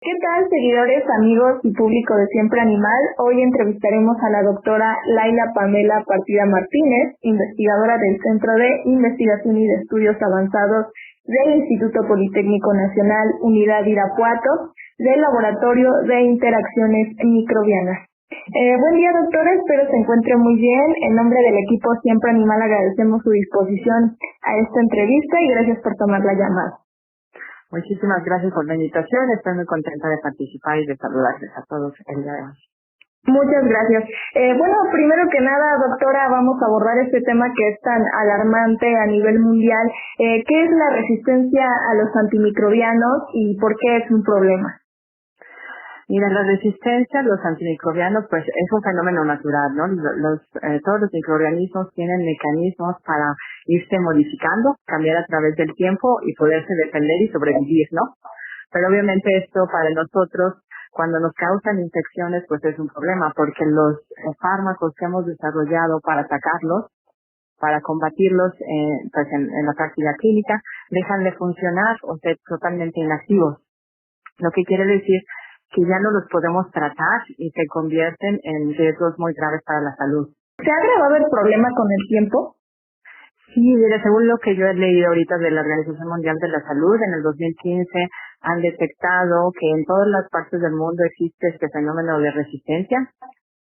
¿Qué tal, seguidores, amigos y público de Siempre Animal? Hoy entrevistaremos a la doctora Laila Pamela Partida Martínez, investigadora del Centro de Investigación y de Estudios Avanzados del Instituto Politécnico Nacional, Unidad Irapuato, del Laboratorio de Interacciones Microbianas. Buen día, doctora, espero se encuentre muy bien. En nombre del equipo Siempre Animal agradecemos su disposición a esta entrevista y gracias por tomar la llamada. Muchísimas gracias por la invitación. Estoy muy contenta de participar y de saludarles a todos el día de hoy. Muchas gracias. Bueno, primero que nada, doctora, vamos a abordar este tema que es tan alarmante a nivel mundial. ¿Qué es la resistencia a los antimicrobianos y por qué es un problema? Mira, la resistencia a los antimicrobianos, pues es un fenómeno natural, ¿no? Todos los microorganismos tienen mecanismos para irse modificando, cambiar a través del tiempo y poderse defender y sobrevivir, ¿no? Pero obviamente esto para nosotros, cuando nos causan infecciones, pues es un problema, porque los fármacos que hemos desarrollado para atacarlos, para combatirlos pues en la práctica clínica, dejan de funcionar o ser totalmente inactivos. Lo que quiere decir que ya no los podemos tratar y se convierten en riesgos muy graves para la salud. ¿Se ha agravado el problema con el tiempo? Sí, mire, según lo que yo he leído ahorita de la Organización Mundial de la Salud, en el 2015 han detectado que en todas las partes del mundo existe este fenómeno de resistencia.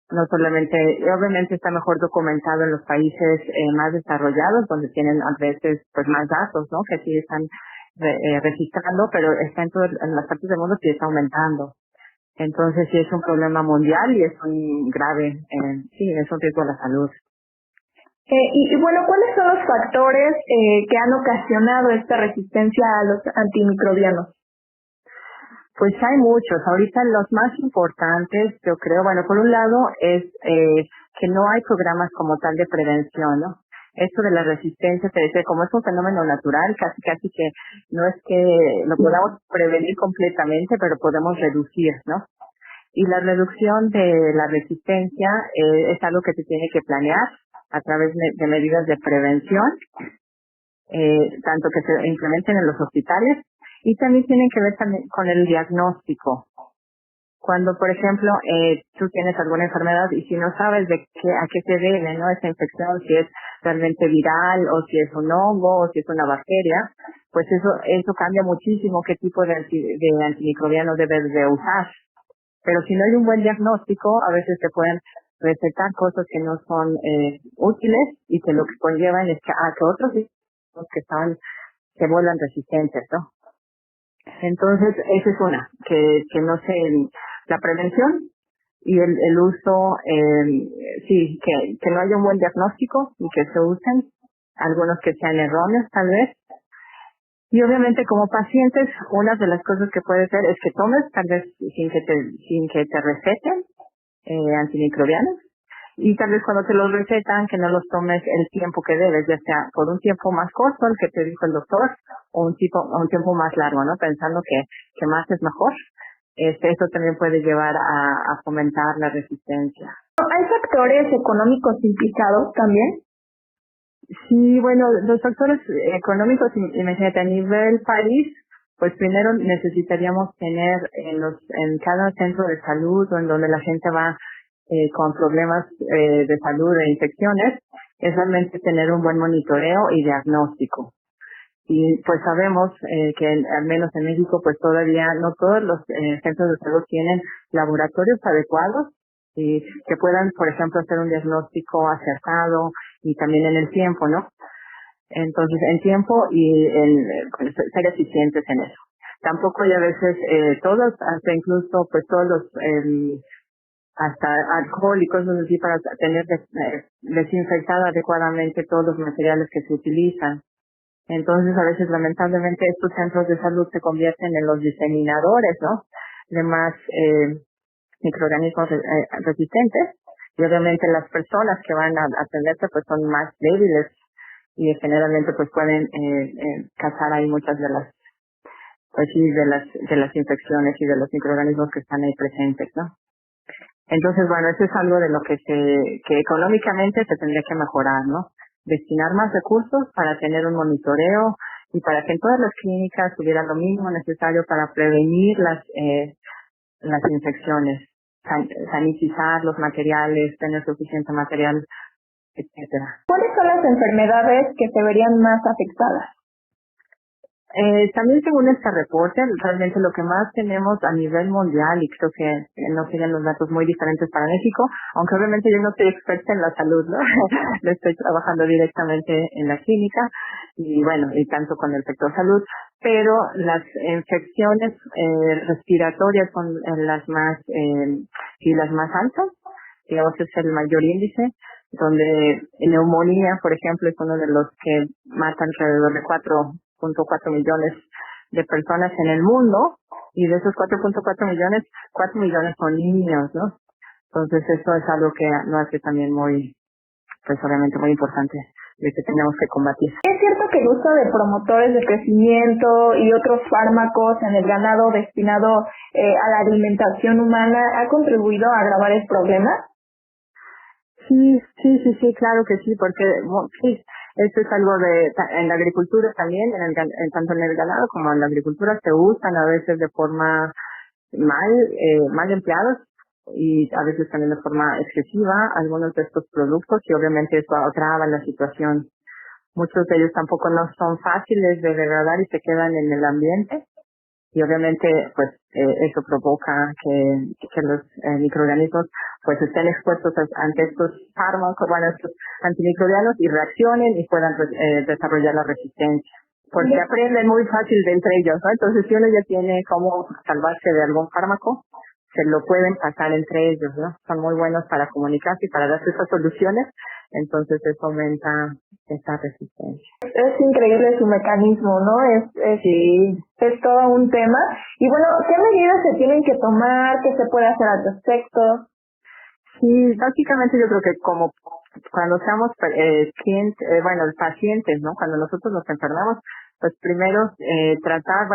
No solamente, obviamente está mejor documentado en los países más desarrollados, donde tienen a veces pues más datos, ¿no? Que sí están registrando, pero está en las partes del mundo sí está aumentando. Entonces sí es un problema mundial y es un grave, sí, es un riesgo a la salud. Y bueno, ¿cuáles son los factores que han ocasionado esta resistencia a los antimicrobianos? Pues hay muchos. Ahorita los más importantes, yo creo, bueno, por un lado es que no hay programas como tal de prevención, ¿no? Esto de la resistencia, te decía, como es un fenómeno natural, casi que no es que lo podamos prevenir completamente, pero podemos reducir, ¿no? Y la reducción de la resistencia es algo que se tiene que planear a través de medidas de prevención, tanto que se implementen en los hospitales, y también tienen que ver también con el diagnóstico. Cuando, por ejemplo, tú tienes alguna enfermedad y si no sabes a qué se debe, ¿no? Esa infección, si es realmente viral o si es un hongo o si es una bacteria, pues eso cambia muchísimo qué tipo de antimicrobiano debes de usar. Pero si no hay un buen diagnóstico, a veces te pueden recetar cosas que no son útiles y que lo que conllevan es que otros se vuelvan resistentes, ¿no? Entonces, esa es una, que no se, la prevención y el uso, sí, que no haya un buen diagnóstico y que se usen, algunos que sean erróneos tal vez. Y obviamente como pacientes, una de las cosas que puede ser es que tomes tal vez sin que te receten antimicrobianos. Y tal vez cuando te los recetan, que no los tomes el tiempo que debes, ya sea por un tiempo más corto, el que te dijo el doctor, o un tiempo más largo, ¿no? Pensando que más es mejor. Eso también puede llevar a fomentar la resistencia. ¿Hay factores económicos implicados también? Sí, bueno, los factores económicos, imagínate, a nivel país, pues primero necesitaríamos tener en cada centro de salud o en donde la gente va con problemas de salud e infecciones, es realmente tener un buen monitoreo y diagnóstico. Y pues sabemos que al menos en México pues todavía no todos los centros de salud tienen laboratorios adecuados y que puedan, por ejemplo, hacer un diagnóstico acertado y también en el tiempo, ¿no? Entonces, en tiempo y ser eficientes en eso. Tampoco hay a veces todos, hasta incluso pues todos los hasta alcohol y cosas así para tener desinfectado adecuadamente todos los materiales que se utilizan. Entonces, a veces, lamentablemente, estos centros de salud se convierten en los diseminadores, ¿no? De más microorganismos resistentes. Y obviamente las personas que van a atenderse pues son más débiles y generalmente pues pueden causar ahí muchas de las pues sí de las infecciones y de los microorganismos que están ahí presentes, ¿no? Entonces, bueno, eso es algo de lo que económicamente se tendría que mejorar, ¿no? Destinar más recursos para tener un monitoreo y para que en todas las clínicas hubiera lo mínimo necesario para prevenir las infecciones, sanitizar los materiales, tener suficiente material, etcétera. ¿Cuáles son las enfermedades que se verían más afectadas? También según este reporte, realmente lo que más tenemos a nivel mundial, y creo que no serían los datos muy diferentes para México, aunque obviamente yo no soy experta en la salud, ¿no? Lo estoy trabajando directamente en la clínica y bueno, y tanto con el sector salud, pero las infecciones respiratorias son las más altas, digamos es el mayor índice, donde neumonía, por ejemplo, es uno de los que mata alrededor de 4.4 millones de personas en el mundo, y de esos 4.4 millones, 4 millones son niños, ¿no? Entonces eso es algo que nos hace también pues obviamente muy importante, de que tenemos que combatir. ¿Es cierto que el uso de promotores de crecimiento y otros fármacos en el ganado destinado a la alimentación humana ha contribuido a agravar el problema? Sí, claro que sí, porque sí, esto es algo en la agricultura también, tanto en el ganado como en la agricultura se usan a veces de forma mal empleados y a veces también de forma excesiva algunos de estos productos, y obviamente eso agrava la situación. Muchos de ellos tampoco no son fáciles de degradar y se quedan en el ambiente. Y obviamente, pues, eso provoca que los microorganismos, pues, estén expuestos ante estos fármacos, estos antimicrobianos, y reaccionen y puedan desarrollar la resistencia. Porque aprenden muy fácil de entre ellos, ¿no? Entonces, si uno ya tiene cómo salvarse de algún fármaco, se lo pueden pasar entre ellos, ¿no? Son muy buenos para comunicarse y para darse esas soluciones, entonces eso aumenta esa resistencia. Es increíble su mecanismo, ¿no? Sí. Es todo un tema. Y bueno, ¿qué medidas se tienen que tomar? ¿Qué se puede hacer al respecto? Sí, básicamente yo creo que como cuando seamos pacientes, ¿no? Cuando nosotros nos enfermamos, pues primero tratar,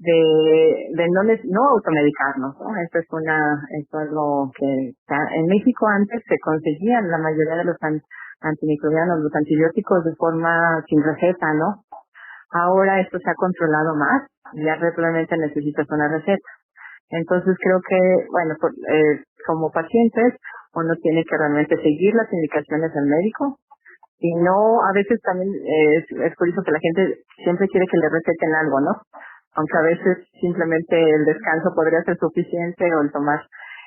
de no automedicarnos, ¿no? Esto es algo que en México antes se conseguían la mayoría de los antimicrobianos, los antibióticos de forma sin receta, ¿no? Ahora esto se ha controlado más, ya realmente necesitas una receta. Entonces creo que, como pacientes, uno tiene que realmente seguir las indicaciones del médico, y no, a veces también es curioso que la gente siempre quiere que le receten algo, ¿no? Aunque a veces simplemente el descanso podría ser suficiente, o el tomar.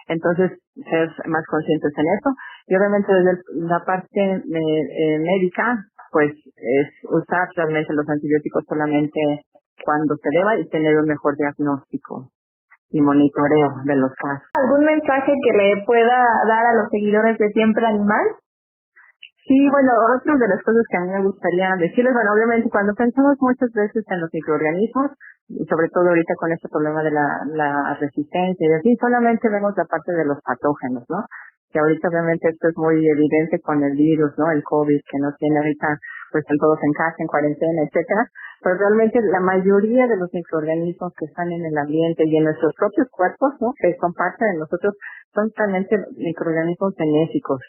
Entonces, ser más conscientes en eso. Y obviamente desde la parte médica, pues es usar realmente los antibióticos solamente cuando se deba y tener un mejor diagnóstico y monitoreo de los casos. ¿Algún mensaje que le pueda dar a los seguidores de Siempre Animal? Sí, otra de las cosas que a mí me gustaría decirles, obviamente cuando pensamos muchas veces en los microorganismos, y sobre todo ahorita con este problema de la resistencia y así, solamente vemos la parte de los patógenos, ¿no? Que ahorita obviamente esto es muy evidente con el virus, ¿no? El COVID, que nos tiene ahorita, pues están todos en casa, en cuarentena, etcétera. Pero realmente la mayoría de los microorganismos que están en el ambiente y en nuestros propios cuerpos, ¿no? Que son parte de nosotros, son realmente microorganismos benéficos.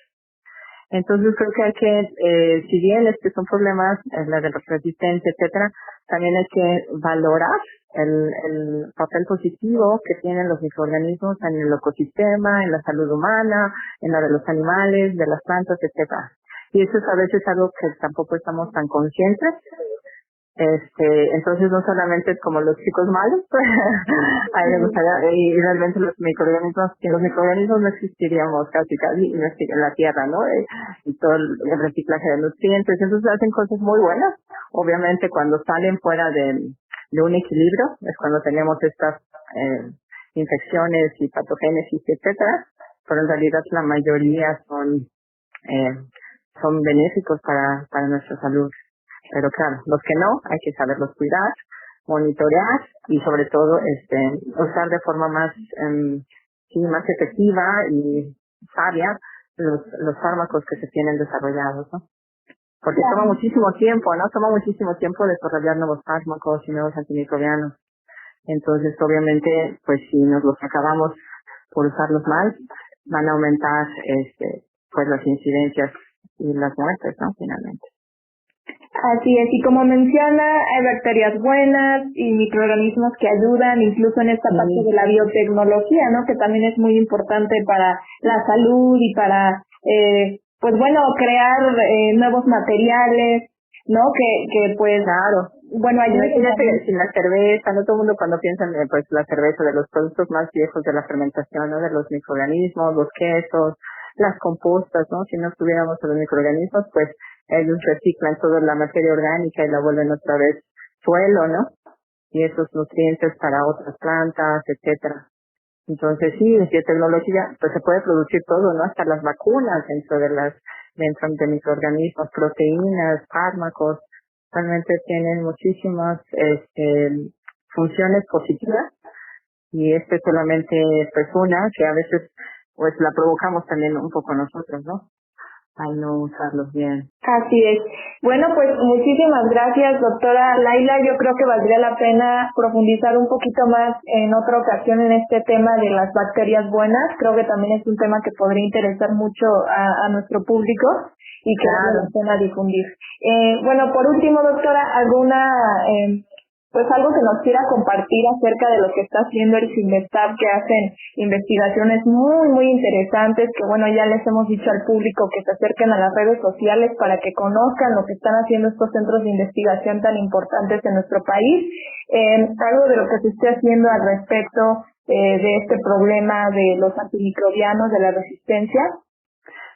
Entonces creo que hay que, si bien son problemas, la de la resistencia, etcétera, también hay que valorar el papel positivo que tienen los microorganismos en el ecosistema, en la salud humana, en la de los animales, de las plantas, etcétera. Y eso es a veces algo que tampoco estamos tan conscientes. Entonces no solamente es como los chicos malos, a mí me gustaría, y realmente sin los microorganismos no existiríamos casi en la tierra, ¿no? Y todo el reciclaje de nutrientes, entonces hacen cosas muy buenas. Obviamente cuando salen fuera de un equilibrio, es cuando tenemos estas infecciones y patogénesis, etcétera, pero en realidad la mayoría son benéficos para nuestra salud. Pero claro, los que no, hay que saberlos cuidar, monitorear y sobre todo usar de forma más efectiva y sabia los fármacos que se tienen desarrollados, ¿no? Porque toma muchísimo tiempo, ¿no? Toma muchísimo tiempo desarrollar nuevos fármacos y nuevos antimicrobianos. Entonces, obviamente, pues si nos los acabamos por usarlos mal, van a aumentar pues las incidencias y las muertes, ¿no? Finalmente. Así es, y como menciona, hay bacterias buenas y microorganismos que ayudan incluso en esta parte de la biotecnología, ¿no? Que también es muy importante para la salud y para, pues bueno, crear nuevos materiales, ¿no? Que pues, claro. Bueno, imagínate sin la cerveza, no todo el mundo cuando piensa en pues la cerveza, de los productos más viejos de la fermentación, ¿no? De los microorganismos, los quesos, las compostas, ¿no? Si no tuviéramos los microorganismos, pues ellos reciclan toda la materia orgánica y la vuelven otra vez suelo, ¿no? Y esos nutrientes para otras plantas, etcétera. Entonces sí, en biotecnología, pues se puede producir todo, ¿no? Hasta las vacunas dentro de microorganismos, proteínas, fármacos, realmente tienen muchísimas funciones positivas y este solamente pues una que a veces pues la provocamos también un poco nosotros, ¿no? Al no usarlos bien. Así es. Bueno, pues muchísimas gracias, doctora Laila. Yo creo que valdría la pena profundizar un poquito más en otra ocasión en este tema de las bacterias buenas. Creo que también es un tema que podría interesar mucho a nuestro público y que vale la pena difundir. Bueno, por último, doctora, ¿alguna pues algo que nos quiera compartir acerca de lo que está haciendo el CINVESTAB, que hacen investigaciones muy, muy interesantes, que bueno, ya les hemos dicho al público que se acerquen a las redes sociales para que conozcan lo que están haciendo estos centros de investigación tan importantes en nuestro país? Algo de lo que se esté haciendo al respecto de este problema de los antimicrobianos, de la resistencia.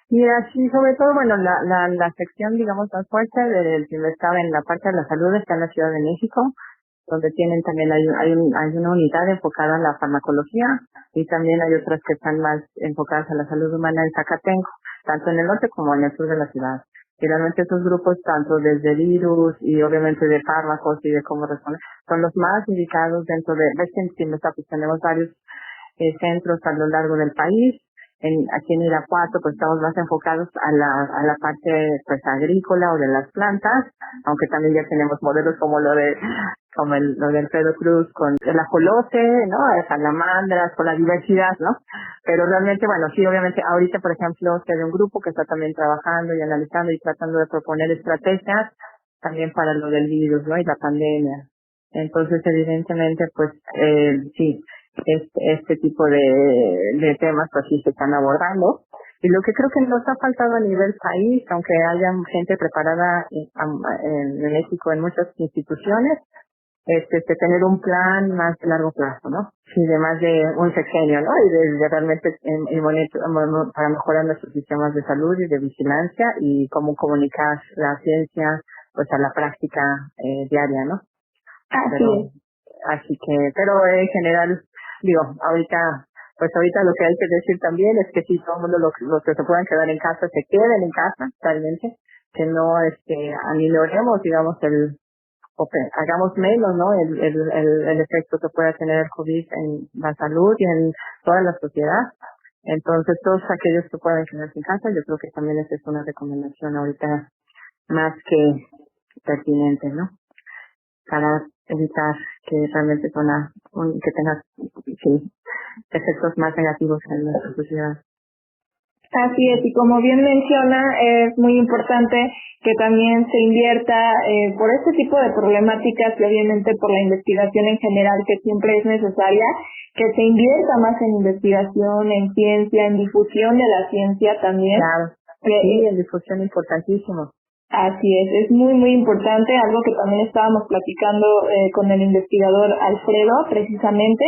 Mira, sí, sobre todo, bueno, la sección, digamos, más fuerte del CINVESTAB en la parte de la salud está en la Ciudad de México, donde tienen también hay una unidad enfocada en la farmacología y también hay otras que están más enfocadas a la salud humana en Zacatenco, tanto en el norte como en el sur de la ciudad. Y realmente esos grupos, tanto desde virus y obviamente de fármacos y de cómo responder, son los más indicados dentro de, ves que en CINVESTAB pues tenemos varios centros a lo largo del país. Aquí en Irapuato pues estamos más enfocados a la parte pues agrícola o de las plantas, aunque también ya tenemos modelos como lo de Alfredo Cruz con el ajolote, ¿no? Salamandras, con la diversidad, ¿no? Pero realmente, bueno, sí, obviamente ahorita, por ejemplo, hay un grupo que está también trabajando y analizando y tratando de proponer estrategias también para lo del virus, ¿no? Y la pandemia. Entonces, evidentemente, pues, sí, este tipo de temas pues sí se están abordando. Y lo que creo que nos ha faltado a nivel país, aunque haya gente preparada en México en muchas instituciones, es tener un plan más de largo plazo, ¿no? Sí, de más de un sexenio, ¿no? Y de realmente para mejorar nuestros sistemas de salud y de vigilancia y cómo comunicar la ciencia pues a la práctica diaria, ¿no? Pero en general, digo, ahorita lo que hay que decir también es que si todo el mundo los que se puedan quedar en casa se queden en casa, realmente, que no aminoremos, digamos, hagamos menos, ¿no? El efecto que pueda tener el COVID en la salud y en toda la sociedad. Entonces, todos aquellos que puedan quedarse en casa, yo creo que también esa es una recomendación ahorita más que pertinente, ¿no? Para evitar que realmente que tenga efectos más negativos en nuestra sociedad. Así es, y como bien menciona, es muy importante que también se invierta por este tipo de problemáticas y obviamente por la investigación en general, que siempre es necesaria, que se invierta más en investigación, en ciencia, en difusión de la ciencia también. Claro, sí, en difusión importantísimo. Así es muy, muy importante, algo que también estábamos platicando con el investigador Alfredo, precisamente.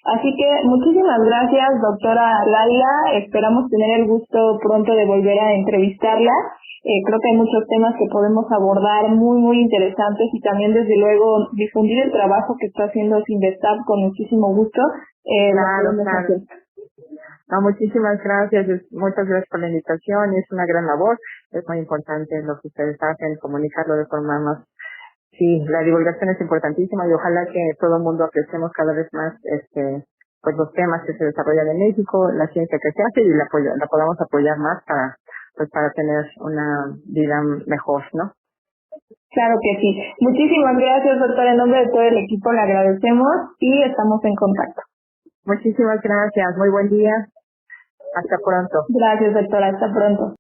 Así que muchísimas gracias, doctora Laila. Esperamos tener el gusto pronto de volver a entrevistarla. Creo que hay muchos temas que podemos abordar muy, muy interesantes y también, desde luego, difundir el trabajo que está haciendo CINVESTAB con muchísimo gusto. Claro. No, muchísimas gracias, muchas gracias por la invitación, es una gran labor, es muy importante lo que ustedes hacen, comunicarlo de forma más. Sí, la divulgación es importantísima y ojalá que todo el mundo apreciemos cada vez más pues los temas que se desarrollan en México, la ciencia que se hace y la podamos apoyar más para tener una vida mejor, ¿no? Claro que sí. Muchísimas gracias, doctora. En nombre de todo el equipo le agradecemos y estamos en contacto. Muchísimas gracias, muy buen día. Hasta pronto. Gracias, doctora. Hasta pronto.